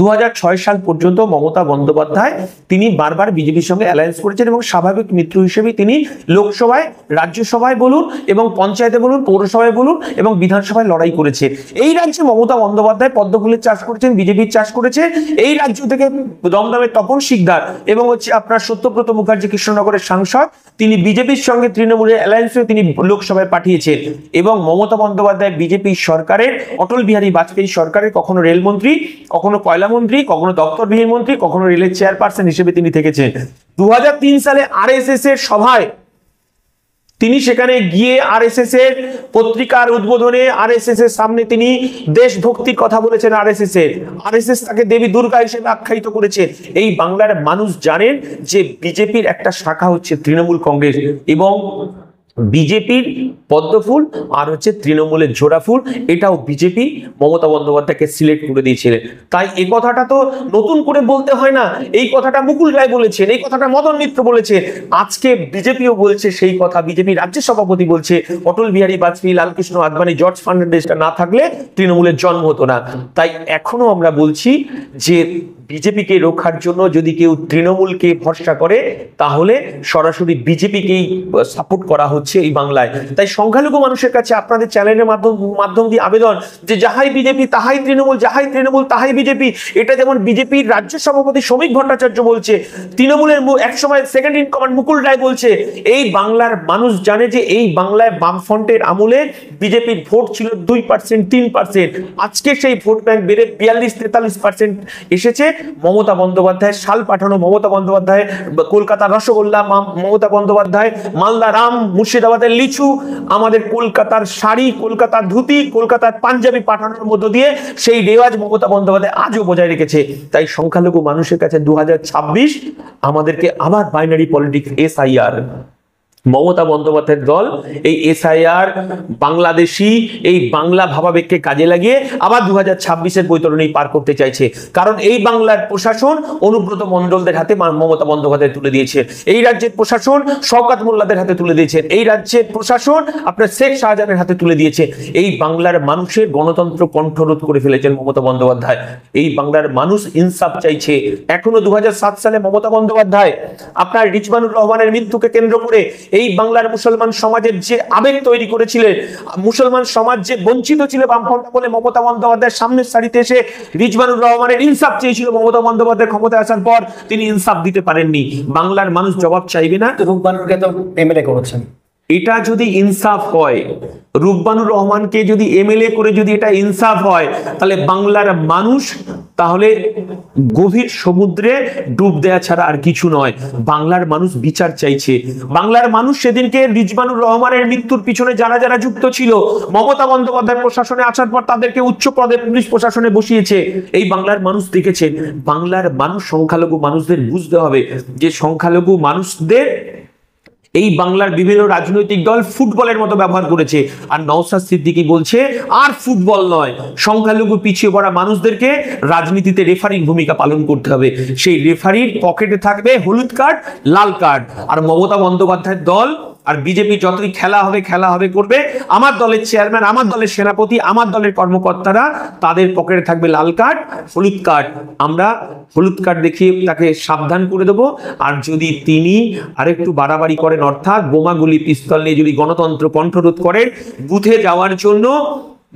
2006 সাল পর্যন্ত মমতা বন্দ্যোপাধ্যায় তিনি বারবার বিজেপির সঙ্গে অ্যালায়েন্স করেছেন এবং স্বাভাবিক মিত্র হিসেবে তিনি লোকসভায়, রাজ্যসভায় বলুন এবং পঞ্চায়েতে বলুন, পৌরসভায় বলুন এবং বিধানসভায় লড়াই করেছে। এই রাজ্যে মমতা বন্দ্যোপাধ্যায় পদ্ম ফুলের চাষ করেছেন, বিজেপির চাষ করেছে। এই রাজ্য থেকে দমদমের তপন শিকদার এবং হচ্ছে আপনার সত্যব্রত মুখার্জি কৃষ্ণনগরের সাংসদ, তিনি বিজেপির সঙ্গে তৃণমূলের অ্যালায়েন্স হয়ে তিনি লোকসভায় পাঠিয়েছেন। এবং মমতা বন্দ্যোপাধ্যায় বিজেপি সরকারের, অটল বিহারী বাজপেয়ী সরকারের কখনো রেলমন্ত্রী, কখনো মন্ত্রী, কখনো দপ্তরবিহীন মন্ত্রী, কখনো রেলের চেয়ারপারসন হিসেবে তিনি থেকেছেন। 2003 সালে আরএসএস এর সভায় তিনি সেখানে গিয়ে আরএসএস এর পত্রিকার উদ্বোধনে আরএসএস এর সামনে তিনি দেশভক্তির কথা বলেছেন। আরএসএস তাকে দেবী দুর্গা হিসেবে আখ্যায়িত করেছে। এই বাংলার মানুষ জানেন যে বিজেপির একটা শাখা হচ্ছে তৃণমূল কংগ্রেস এবং বিজেপির পদ্মফুল আর হচ্ছে তৃণমূলের জোড়া ফুল, এটাও বিজেপি মমতা বন্দ্যোপাধ্যায়কে সিলেক্ট করে দিয়েছিলেন। তাই এই কথাটা তো নতুন করে বলতে হয় না, এই কথাটা মুকুল রায় বলেছেন, এই কথাটা মদন মিত্র বলেছে, আজকে বিজেপিও বলছে সেই কথা, বিজেপি রাজ্য সভাপতি বলছে অটল বিহারী বাজপেয়ী, লালকৃষ্ণ আদবানি, জর্জ ফার্নান্ডেজটা না থাকলে তৃণমূলের জন্ম হতো না। তাই এখনো আমরা বলছি যে বিজেপিকে রক্ষার জন্য যদি কেউ তৃণমূলকে ভরসা করে তাহলে সরাসরি বিজেপিকেই সাপোর্ট করা হচ্ছে এই বাংলায়। তাই সংখ্যালঘু মানুষের কাছে আপনাদের চ্যানেলের মাধ্যম দিয়ে আবেদন যে যাহাই বিজেপি তাহাই তৃণমূল, যাহাই তৃণমূল তাহাই বিজেপি। এটা যেমন বিজেপির রাজ্য সভাপতি শ্রমিক ভট্টাচার্য বলছে, তৃণমূলের একসময় second in command Mukul Roy বলছে, এই বাংলার মানুষ জানে যে এই বাংলায় বামফ্রন্টের আমলে বিজেপির ভোট ছিল 2% 3%, আজকে সেই ভোট ব্যাংক বেড়ে 42-43% এসেছে। মমতা বন্দ্যোপাধ্যায় শাল পাঠানো, মমতা বন্দ্যোপাধ্যায় কলকাতার রসগোল্লা, মমতা বন্দ্যোপাধ্যায় মালদার আম, মুর্শিদাবাদের লিচু, আমাদের কলকাতার শাড়ি, কলকাতার ধুতি, কলকাতার পাঞ্জাবি পাঠানোর মধ্য দিয়ে সেই রেওয়াজ মমতা বন্দ্যোপাধ্যায় আজও বজায় রেখেছে। তাই সংখ্যালঘু মানুষের কাছে 2026 আমাদেরকে আবার বাইনারি পলিটিক্স, SIR, মমতা বন্দ্যোপাধ্যায়ের দল এই SIR বাংলাদেশি এই বাংলা ভাবাবেগকে কাজে লাগিয়ে আবার 2026-এর বৈতরণী পার করতে চাইছে। কারণ এই বাংলার প্রশাসন অনুব্রত মণ্ডলদের হাতে মমতা বন্দ্যোপাধ্যায় তুলে দিয়েছে, এই রাজ্যের প্রশাসন শওকত মোল্লাদের হাতে তুলে দিয়েছেন, এই রাজ্যের প্রশাসন আপনার শেখ শাহজাহানের হাতে তুলে দিয়েছে। এই বাংলার মানুষের গণতন্ত্র কণ্ঠরোধ করে ফেলেছেন মমতা বন্দ্যোপাধ্যায়। এই বাংলার মানুষ ইনসাফ চাইছে। এখনো 2007 সালে মমতা বন্দ্যোপাধ্যায় আপনার রিজওয়ানুর রহমানের মৃত্যুকে কেন্দ্র করে এই বাংলার মুসলমান সমাজের যে আবেগ তৈরি করেছিলেন, মুসলমান সমাজ যে বঞ্চিত ছিল বামফ্রন্ট বলে মমতা বন্দ্যোপাধ্যায়ের সামনের সারিতে এসে রিজওয়ানুর রহমানের ইনসাফ চেয়েছিল। মমতা বন্দ্যোপাধ্যায় ক্ষমতায় আসার পর তিনি ইনসাফ দিতে পারেননি। বাংলার মানুষ জবাব চাইবে না। রূপবানুরকে তো MLA করেছেন, এটা যদি ইনসাফ হয়, রূপবানুর রহমানকে যদি MLA করে যদি এটা ইনসাফ হয়, তাহলে বাংলার মানুষ তাহলে গভীর সমুদ্রে ডুব দেয়া ছাড়া আর কিছু নয়। বাংলার মানুষ বিচার চাইছে। বাংলার মানুষ সেদিনকে রিজওয়ানুর রহমানের মৃত্যুর পিছনে যারা যারা যুক্ত ছিল, মমতা বন্দ্যোপাধ্যায় প্রশাসনে আসার পর তাদেরকে উচ্চ পদে পুলিশ প্রশাসনে বসিয়েছে। এই বাংলার মানুষ দেখেছে। বাংলার মানুষ সংখ্যালঘু মানুষদের বুঝতে হবে যে সংখ্যালঘু মানুষদের এই বাংলার বিভিন্ন রাজনৈতিক দল ফুটবলের মতো ব্যবহার করেছে। আর নওশাদ সিদ্দিকী বলছে আর ফুটবল নয়, সংখ্যালঘু পিছিয়ে পড়া মানুষদেরকে রাজনীতিতে রেফারির ভূমিকা পালন করতে হবে। সেই রেফারির পকেটে থাকবে হলুদ কার্ড, লাল কার্ড। আর মমতা বন্দ্যোপাধ্যায়ের দল আর বিজেপি যতই খেলা হবে করবে, আমার দলের চেয়ারম্যান, আমার দলের সেনাপতি, আমার দলের কর্মকর্তারা, তাদের পকেটে থাকবে লাল কার্ড, হলুদ কার্ড। আমরা হলুদ কার্ড দেখিয়ে তাকে সাবধান করে দেবো। আর যদি তিনি আরেকটু বাড়াবাড়ি করেন, অর্থাৎ বোমাগুলি পিস্তল নিয়ে যদি গণতন্ত্র কণ্ঠরোধ করেন, বুথে যাওয়ার জন্য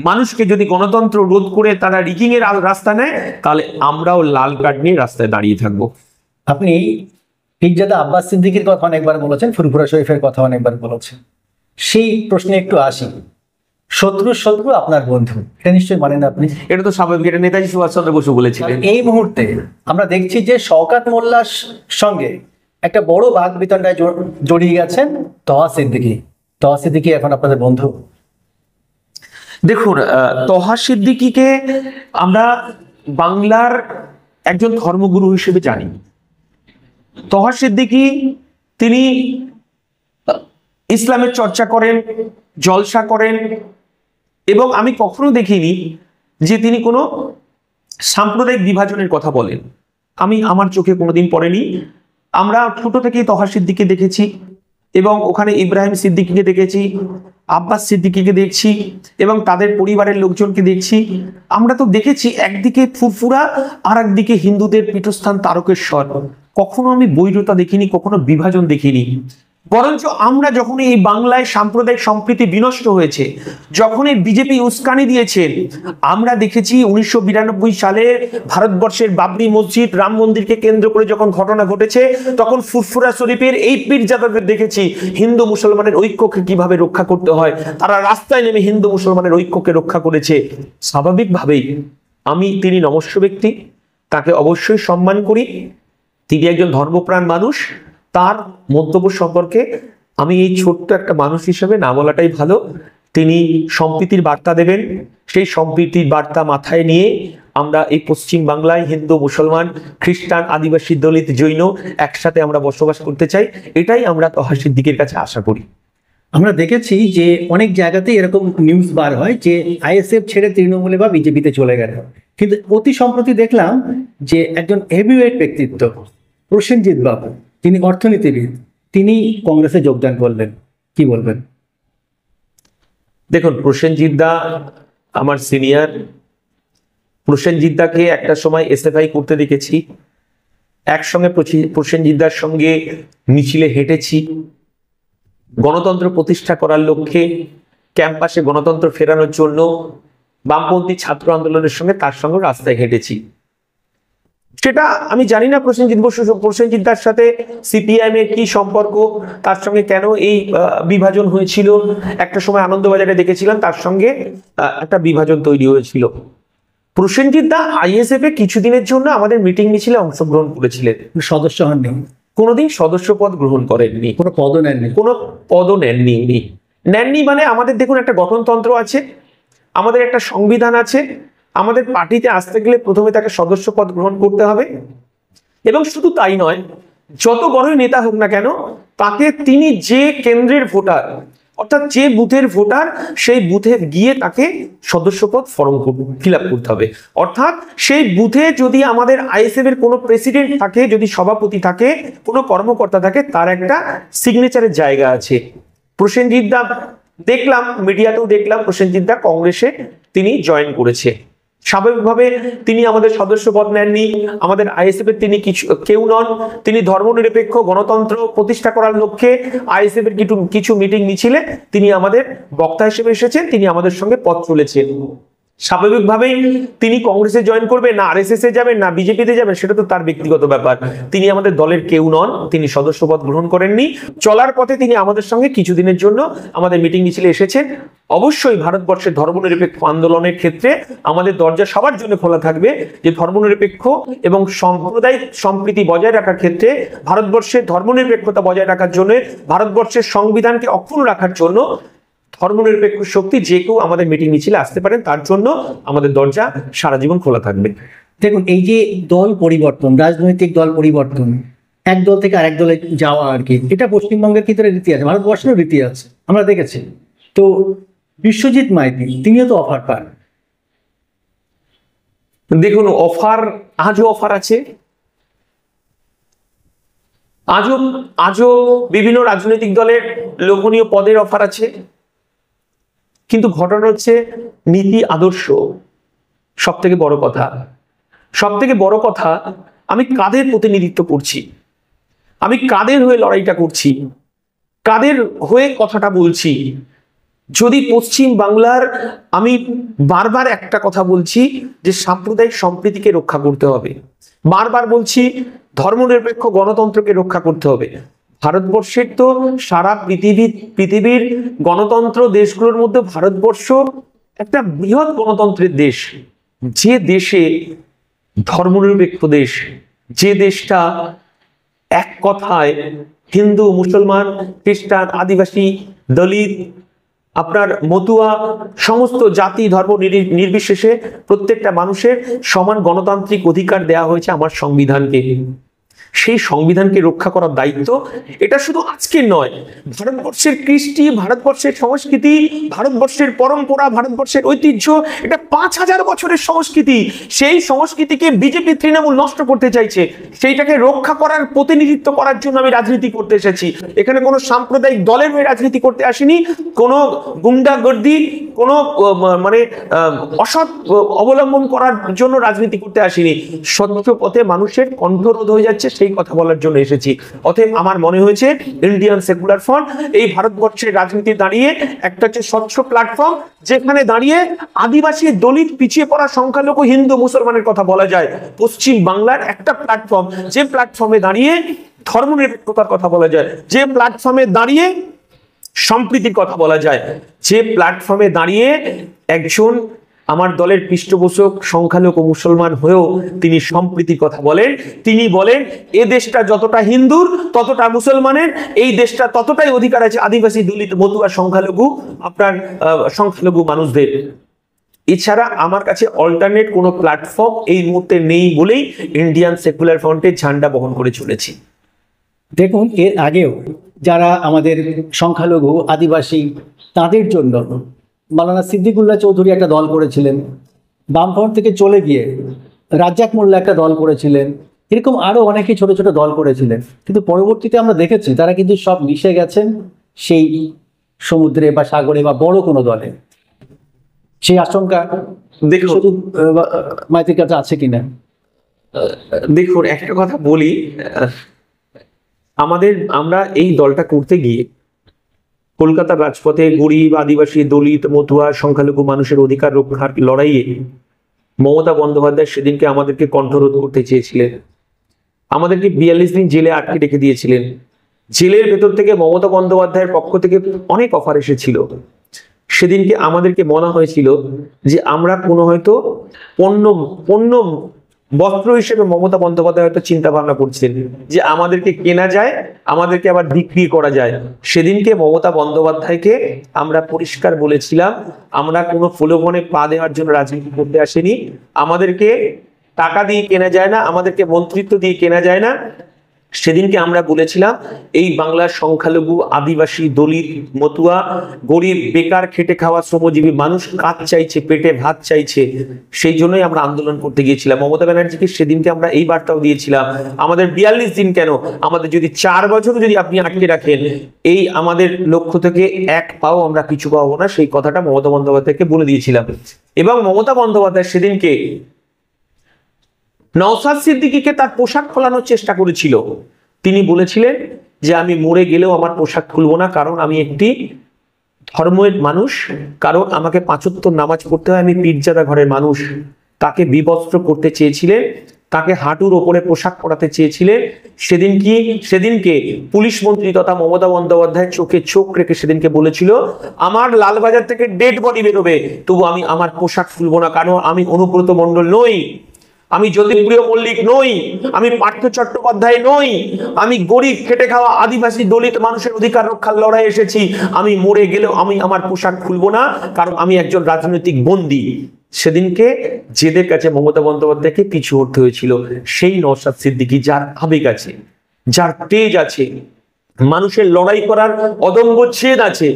মানুষকে যদি গণতন্ত্র রোধ করে তারা রিগিং এর রাস্তা নেয়, তাহলে আমরাও লাল কার্ড নিয়ে রাস্তায় দাঁড়িয়ে থাকবো। আপনি পীরজাদা আব্বাস সিদ্দিকীর কথা অনেকবার বলেছেন, ফুরফুরা শরীফের কথা অনেকবার বলেছেন। সেই প্রশ্নে একটু আসি, শত্রু আপনার বন্ধু, এটা নিশ্চয়ই মানেন আপনি? এটা তো স্বাভাবিক, এটা নেতাজি সুভাষচন্দ্র বসু বলেছিলেন। এই মুহূর্তে আমরা দেখছি যে শওকত মোল্লার সঙ্গে একটা বড় বাদ বিতণ্ডায় জড়িয়ে গেছেন তহা সিদ্দিকী এখন আপনাদের বন্ধু? দেখুন, তহা সিদ্দিকীকে আমরা বাংলার একজন ধর্মগুরু হিসেবে জানি। তহা সিদ্দিকী তিনি ইসলামের চর্চা করেন, জলসা করেন, এবং আমি কখনো দেখিনি যে তিনি কোনো সাম্প্রদায়িক বিভাজনের কথা বলেন। আমার চোখে কোনোদিন পড়েনি। আমরা ছোট থেকেই তহা সিদ্দিকীকে দেখেছি, এবং ওখানে ইব্রাহিম সিদ্দিকীকে দেখেছি, আব্বাস সিদ্দিকীকে দেখছি, এবং তাদের পরিবারের লোকজনকে দেখছি। আমরা তো দেখেছি একদিকে ফুরফুরা আর একদিকে হিন্দুদের পীঠস্থান তারকেশ্বর। কখনো আমি বৈরতা দেখিনি, কখনো বিভাজন দেখিনি। বরঞ্চ আমরা যখন এই বাংলায় সাম্প্রদায়িক সম্প্রীতি বিনষ্ট হয়েছে, যখন এই বিজেপি উস্কানি দিয়েছে, আমরা দেখেছি 1992 সালে ভারতবর্ষের বাবরি মসজিদ, রাম মন্দিরকে কেন্দ্র করে যখন ঘটনা ঘটেছে, তখন ফুরফুরা শরীফের এই পীরজাদাদের দেখেছি হিন্দু মুসলমানের ঐক্যকে কিভাবে রক্ষা করতে হয়। তারা রাস্তায় নেমে হিন্দু মুসলমানের ঐক্যকে রক্ষা করেছে। স্বাভাবিকভাবেই তিনি নমস্য ব্যক্তি, তাকে অবশ্যই সম্মান করি। তিনি একজন ধর্মপ্রাণ মানুষ। তার মন্তব্য সম্পর্কে আমি এই ছোট্ট একটা মানুষ হিসেবে না বলাটাই ভালো। তিনি সম্প্রীতির বার্তা দেবেন, সেই সম্প্রীতির বার্তা মাথায় নিয়ে আমরা এই পশ্চিম বাংলায় হিন্দু, মুসলমান, খ্রিস্টান, আদিবাসী, দলিত, জৈন একসাথে আমরা বসবাস করতে চাই। এটাই আমরা তহা সিদ্দিকীর কাছে আশা করি। আমরা দেখেছি যে অনেক জায়গাতেই এরকম নিউজ বার হয় যে আইএসএফ ছেড়ে তৃণমূলে বা বিজেপিতে চলে গেল, কিন্তু অতি সম্প্রতি দেখলাম যে একজন হেভিওয়েট ব্যক্তিত্ব প্রসেনজিৎ বাবু, তিনি অর্থনীতিবিদ, তিনি কংগ্রেসে যোগদান করলেন। কি বলবেন? দেখুন, প্রসেনজিৎ দা আমার সিনিয়র। প্রসেনজিৎ দাকে একটা সময় এসএফআই করতে দেখেছি, একসঙ্গে প্রসেনজিৎ দার সঙ্গে মিছিলে হেঁটেছি, গণতন্ত্র প্রতিষ্ঠা করার লক্ষ্যে ক্যাম্পাসে গণতন্ত্র ফেরানোর জন্য বামপন্থী ছাত্র আন্দোলনের সঙ্গে তার সঙ্গে রাস্তায় হেঁটেছি। সেটা আমি জানি না প্রসেনজিৎ দার সাথে সিপিআইএম এর কি সম্পর্ক, তার সঙ্গে কেন এই বিভাজন হয়েছিল। একটা সময় আনন্দবাজারে দেখেছিলাম তার সঙ্গে একটা বিভাজন তৈরি হয়েছিল। প্রসেনজিৎ দা আইএসএফ এ কিছুদিনের জন্য আমাদের মিটিং মিছিলে অংশগ্রহণ করেছিলেন, সদস্য হননি, কোনোদিন সদস্য পদ গ্রহণ করেননি, কোনো পদও নেননি, কোনো পদও নেননি। মানে আমাদের দেখুন একটা গঠনতন্ত্র আছে, আমাদের একটা সংবিধান আছে, আমাদের পার্টিতে আসতে গেলে প্রথমে তাকে সদস্য পদ গ্রহণ করতে হবে, এবং শুধু তাই নয়, যত বড়ই নেতা হোক না কেন তাকে তিনি যে কেন্দ্রের ভোটার, অর্থাৎ যে বুথের ভোটার, সেই বুথে গিয়ে তাকে সদস্যপদ ফর্ম ফিল আপ করতে হবে। অর্থাৎ সেই বুথে যদি আমাদের আইএসএফ এর কোনো প্রেসিডেন্ট থাকে, যদি সভাপতি থাকে, কোনো কর্মকর্তা থাকে, তার একটা সিগনেচারের জায়গা আছে। প্রসেনজিৎ দা দেখলাম, মিডিয়াতেও দেখলাম, প্রসেনজিৎ দা কংগ্রেসে তিনি জয়েন করেছে। স্বাভাবিকভাবে তিনি আমাদের সদস্য পদ নেননি, আমাদের আইএসএফ এর তিনি কেউ নন। তিনি ধর্মনিরপেক্ষ গণতন্ত্র প্রতিষ্ঠা করার লক্ষ্যে আইএসএফ এর কিছু মিটিং মিছিলে তিনি আমাদের বক্তা হিসেবে এসেছেন, তিনি আমাদের সঙ্গে পথ চলেছেন। স্বাভাবিকভাবেই তিনি কংগ্রেসে জয়েন করবে, না আরএসএস এ যাবেন, না বিজেপিতে যাবেন, সেটা তো তার ব্যক্তিগত ব্যাপার। তিনি আমাদের দলের কেউ নন, তিনি সদস্যপদ গ্রহণ করেননি। চলার পথে তিনি আমাদের সঙ্গে কিছুদিনের জন্য আমাদের মিটিং মিছিলে এসেছেন। অবশ্যই ভারতবর্ষের ধর্মনিরপেক্ষ আন্দোলনের ক্ষেত্রে আমাদের দরজা সবার জন্য খোলা থাকবে, যে ধর্মনিরপেক্ষ এবং সাম্প্রদায়িক সম্প্রীতি বজায় রাখার ক্ষেত্রে, ভারতবর্ষের ধর্মনিরপেক্ষতা বজায় রাখার জন্য, ভারতবর্ষের সংবিধানকে অক্ষুণ্ণ রাখার জন্য ধর্মনিরপেক্ষ শক্তি যে কেউ আমাদের মিটিং মিছিলে আসতে পারেন, তার জন্য আমাদের দরজা সারা জীবন খোলা থাকবে। দেখুন, এই যে দল পরিবর্তন, রাজনৈতিক দল পরিবর্তন, এক দল থেকে আরেক দলে যাওয়া আর কি, এটা পশ্চিমবঙ্গের ভিতরে রীতি আছে, ভারতবর্ষেরও রীতি আছে, আমরা দেখেছি। তো বিশ্বজিৎ মাইতি তিনিও তো অফার পান। দেখুন, আজও অফার আছে, আজও বিভিন্ন রাজনৈতিক দলের লোভনীয় পদের অফার আছে, কিন্তু ঘটনা হচ্ছে নীতি আদর্শ সব থেকে বড় কথা। আমি কাদের প্রতিনিধিত্ব করছি, আমি কাদের হয়ে লড়াইটা করছি, কাদের হয়ে কথাটা বলছি। যদি পশ্চিম বাংলার, আমি বারবার একটা কথা বলছি যে সাম্প্রদায়িক সম্প্রীতিকে রক্ষা করতে হবে, বারবার বলছি ধর্মনিরপেক্ষ গণতন্ত্রকে রক্ষা করতে হবে। ভারতবর্ষের তো সারা পৃথিবীর গণতন্ত্র দেশগুলোর মধ্যে ভারতবর্ষ একটা বৃহৎ গণতন্ত্রের দেশ, যে দেশে ধর্মনিরপেক্ষ দেশ, যে দেশটা এক কথায় হিন্দু, মুসলমান, খ্রিস্টান, আদিবাসী, দলিত, আপনার মতুয়া, সমস্ত জাতি ধর্ম নির্বিশেষে প্রত্যেকটা মানুষের সমান গণতান্ত্রিক অধিকার দেওয়া হয়েছে আমার সংবিধানকে। সেই সংবিধানকে রক্ষা করার দায়িত্ব এটা শুধু আজকের নয়, ভারতবর্ষের কৃষ্টি, ভারতবর্ষের সংস্কৃতি, ভারতবর্ষের পরম্পরা, ভারতবর্ষের ঐতিহ্য, এটা 5000 বছরের সংস্কৃতি। সেই সংস্কৃতিকে বিজেপি তৃণমূল নষ্ট করতে চাইছে, সেইটাকে রক্ষা করার প্রতিনিধিত্ব করার জন্য আমি রাজনীতি করতে এসেছি। এখানে কোনো সাম্প্রদায়িক দলের হয়ে রাজনীতি করতে আসিনি, কোনো গুন্ডাগর্দি, কোনো মানে অসৎ অবলম্বন করার জন্য রাজনীতি করতে আসিনি। স্বচ্ছ পথে মানুষের কণ্ঠরোধ হয়ে যাচ্ছে, সেই কথা বলার জন্য এসেছি। অতএব আমার মনে হয়েছে ইন্ডিয়ান সেকুলার ফ্রন্ট এই ভারতবর্ষের রাজনীতি দাঁড়িয়ে একটা হচ্ছে স্বচ্ছ প্ল্যাটফর্ম, যেখানে দাঁড়িয়ে আদিবাসী, দলিত, পিছিয়ে পড়া, সংখ্যালঘু, হিন্দু, মুসলমানের কথা বলা যায়। পশ্চিম বাংলার একটা প্ল্যাটফর্ম, যে প্ল্যাটফর্মে দাঁড়িয়ে ধর্মনিরপেক্ষতার কথা বলা যায়, যে প্ল্যাটফর্মে দাঁড়িয়ে সম্প্রীতির কথা বলা যায়, যে প্ল্যাটফর্মে দাঁড়িয়ে একজন আমার দলের পৃষ্ঠপোষক সংখ্যালঘু মুসলমান হয়েও তিনি সম্প্রীতির কথা বলেন। তিনি বলেন এ দেশটা যতটা হিন্দুর ততটা মুসলমানের, এই দেশটা ততটাই অধিকার আছে আদিবাসী, দলিত, মতুয়া, সংখ্যালঘু, আপনার সংখ্যালঘু মানুষদের। এছাড়া আমার কাছে অল্টারনেট কোনো প্ল্যাটফর্ম এই মুহূর্তে নেই বলেই ইন্ডিয়ান সেকুলার ফ্রন্টের ঝান্ডা বহন করে চলেছি। দেখুন, এর আগেও যারা আমাদের সংখ্যালঘু আদিবাসী তাদের জন্য মাওলানা সিদ্দিকুল্লাহ চৌধুরী একটা দল করেছিলেন, বামফ্রন্ট থেকে চলে গিয়ে রাজ্জাক মোল্লা একটা দল করেছিলেন, এরকম আরো অনেকে ছোট ছোট দল করেছিলেন, কিন্তু পরবর্তীতে আমরা দেখেছি তারা কিন্তু সব মিশে গেছেন সেই সমুদ্রে বা সাগরে বা বড় কোনো দলে। সেই আশঙ্কা দেখুন শুধু মাইতির কাছে আছে কিনা? দেখুন একটা কথা বলি, আমরা এই দলটা করতে গিয়ে কলকাতার রাজপথে গরিব, আদিবাসী, দলিত, মতুয়া, সংখ্যালঘু মানুষের অধিকার রক্ষার লড়াইয়ে মমতা বন্দ্যোপাধ্যায় সেদিনকে আমাদেরকে কণ্ঠরোধ করতে চেয়েছিলেন। আমাদেরকে 42 দিন জেলে আটকে রেখে দিয়েছিলেন। জেলের ভেতর থেকে মমতা বন্দ্যোপাধ্যায়ের পক্ষ থেকে অনেক অফার এসেছিল। সেদিনকে আমাদেরকে মনে হয়েছিল যে আমরা কোনো হয়তো পণ্য বস্ত্র হিসেবে মমতা বন্দ্যোপাধ্যায় হয়তো চিন্তা ভাবনা করছেন যে আমাদেরকে কেনা যায়, আমাদেরকে আবার বিক্রি করা যায়। সেদিনকে মমতা বন্দ্যোপাধ্যায়কে আমরা পরিষ্কার বলেছিলাম, আমরা কোনো প্রলোভনে পা দেওয়ার জন্য রাজনীতি করতে আসিনি। আমাদেরকে টাকা দিয়ে কেনা যায় না, আমাদেরকে মন্ত্রিত্ব দিয়ে কেনা যায় না। সেদিনকে আমরা বলেছিলাম এই বাংলার সংখ্যালঘু, আদিবাসী, দলিত, মতুয়া, গরিব, বেকার, খেটে খাওয়া শ্রমজীবী মানুষ কাজ চাইছে, পেটে ভাত চাইছে, সেই জন্যই আমরা আন্দোলন করতে গিয়েছিলাম। মমতা ব্যানার্জিকে সেদিনকে আমরা এই বার্তাও দিয়েছিলাম, আমাদের 42 দিন কেন, আমাদের যদি 4 বছর যদি আপনি আটকে রাখেন, এই আমাদের লক্ষ্য থেকে এক পাও আমরা পিছু পাবো না, সেই কথাটা মমতা বন্দ্যোপাধ্যায়কে বলে দিয়েছিলাম। এবং মমতা বন্দ্যোপাধ্যায় সেদিনকে নওশাদ সিদ্দিকীকে তার পোশাক খোলানোর চেষ্টা করেছিল। তিনি বলেছিলেন যে আমি মরে গেলেও আমার পোশাক খুলবো না, কারণ আমি একটি ধর্মের মানুষ, কারণ আমাকে 5 ওয়াক্ত নামাজ পড়তে হয়, আমি পীরজাদা ঘরের মানুষ। তাকে বিবস্ত্র করতে চেয়েছিলেন, তাকে হাঁটুর ওপরে পোশাক পরাতে চেয়েছিলেন। সেদিনকে পুলিশ মন্ত্রী তথা মমতা বন্দ্যোপাধ্যায় চোখে চোখ রেখে সেদিনকে বলেছিল আমার লালবাজার থেকে ডেড বডি বেরোবে, তবু আমি আমার পোশাক খুলবো না, কারণ আমি অনুব্রত মণ্ডল নই, আমি জ্যোতিপ্রিয় মল্লিক নই, আমি পার্থ চট্টোপাধ্যায় নই, আমি গরিব, খেটে খাওয়া, আদিবাসী, দলিত মানুষের অধিকার রক্ষার লড়াই এসেছি। আমি মরে গেলেও আমি আমার পোশাক খুলবো না, কারণ আমি একজন রাজনৈতিক বন্দী। সেদিনকে জেদের কাছে মমতা বন্দ্যোপাধ্যায়কে পিছু হটতে হয়েছিল। সেই নওশাদ সিদ্দিকী যার আবেগ আছে, যার তেজ আছে, মানুষের লড়াই করার অদম্য জেদ আছে,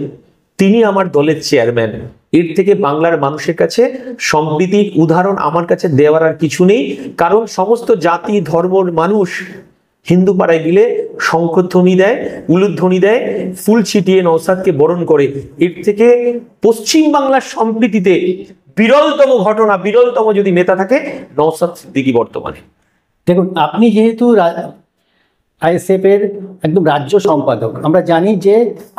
তিনি আমার দলের চেয়ারম্যান। এর থেকে বাংলার মানুষের কাছে সম্প্রীতির উদাহরণ আমার কাছে দেওয়ার আর কিছু নেই। কারণ সমস্ত জাতি ধর্মের মানুষ হিন্দু পাড়ায় গেলে শঙ্খধ্বনি দেয়, উলুধ্বনি দেয়, ফুল ছিটিয়ে নওশাদকে বরণ করে। এর থেকে পশ্চিম বাংলার সম্প্রীতিতে বিরলতম ঘটনা, বিরলতম যদি নেতা থাকে, নওশাদ সিদ্দিকী বর্তমানে। দেখুন, আপনি যেহেতু আইএসএফ এর একদম রাজ্য সম্পাদক, আমরা জানি যে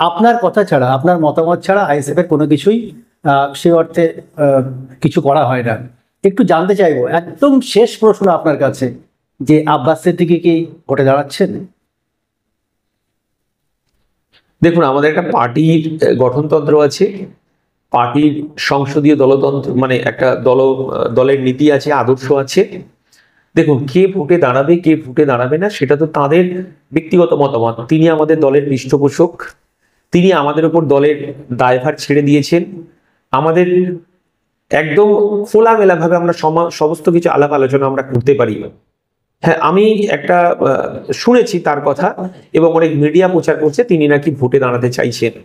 আপনার কথা ছাড়া, আপনার মতামত ছাড়া আইএসএফ এর কোনো কিছুই সে অর্থে কিছু করা হয় না। একটু জানতে চাইবো, একদম শেষ প্রশ্ন আপনার কাছে, যে আব্বাস সিদ্দিকী কি ভোটে দাঁড়াচ্ছেন? দেখুন, আমাদের একটা পার্টির গঠনতন্ত্র আছে, পার্টির সংসদীয় দলতন্ত্র মানে একটা দলের নীতি আছে, আদর্শ আছে। দেখুন, কে ভোটে দাঁড়াবে কে ভোটে দাঁড়াবে না সেটা তো তাদের ব্যক্তিগত মতামত। তিনি আমাদের দলের পৃষ্ঠপোষক, তিনি আমাদের উপর দলের দায়ভার ছেড়ে দিয়েছেন। আমাদের একদম খোলামেলা ভাবে আমরা সমস্ত কিছু আলাপ আলোচনা আমরা করতে পারি। হ্যাঁ, আমি একটা শুনেছি তার কথা, এবং অনেক মিডিয়া প্রচার করছে তিনি নাকি ভোটে দাঁড়াতে চাইছেন।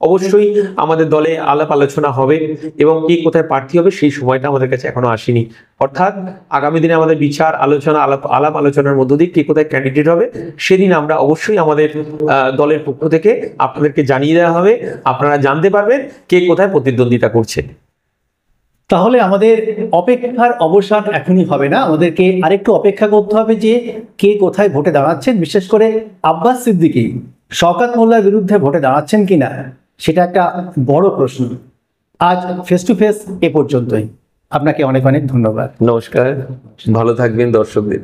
অবশ্যই আমাদের দলে আলাপ আলোচনা হবে, এবং কে কোথায় প্রার্থী হবে সেই সময়টা আমাদের কাছে এখনো আসেনি। অর্থাৎ আগামী দিনে আমাদের বিচার আলোচনা, আলাপ আলোচনার মধ্য দিয়ে কে কোথায় ক্যান্ডিডেট হবে সেদিন আমরা অবশ্যই আমাদের দলের পক্ষ থেকে আপনাদেরকে জানিয়ে দেওয়া হবে, আপনারা জানতে পারবেন কে কোথায় প্রতিদ্বন্দ্বিতা করছে। তাহলে আমাদের অপেক্ষার অবসান এখনই হবে না, আমাদেরকে আরেকটু অপেক্ষা করতে হবে যে কে কোথায় ভোটে দাঁড়াচ্ছেন। বিশেষ করে আব্বাস সিদ্দিকী শওকত মোল্লার বিরুদ্ধে ভোটে দাঁড়াচ্ছেন কিনা, সেটা একটা বড় প্রশ্ন। আজ ফেস টু ফেস এ পর্যন্তই। আপনাকে অনেক অনেক ধন্যবাদ। নমস্কার, ভালো থাকবেন দর্শকদের।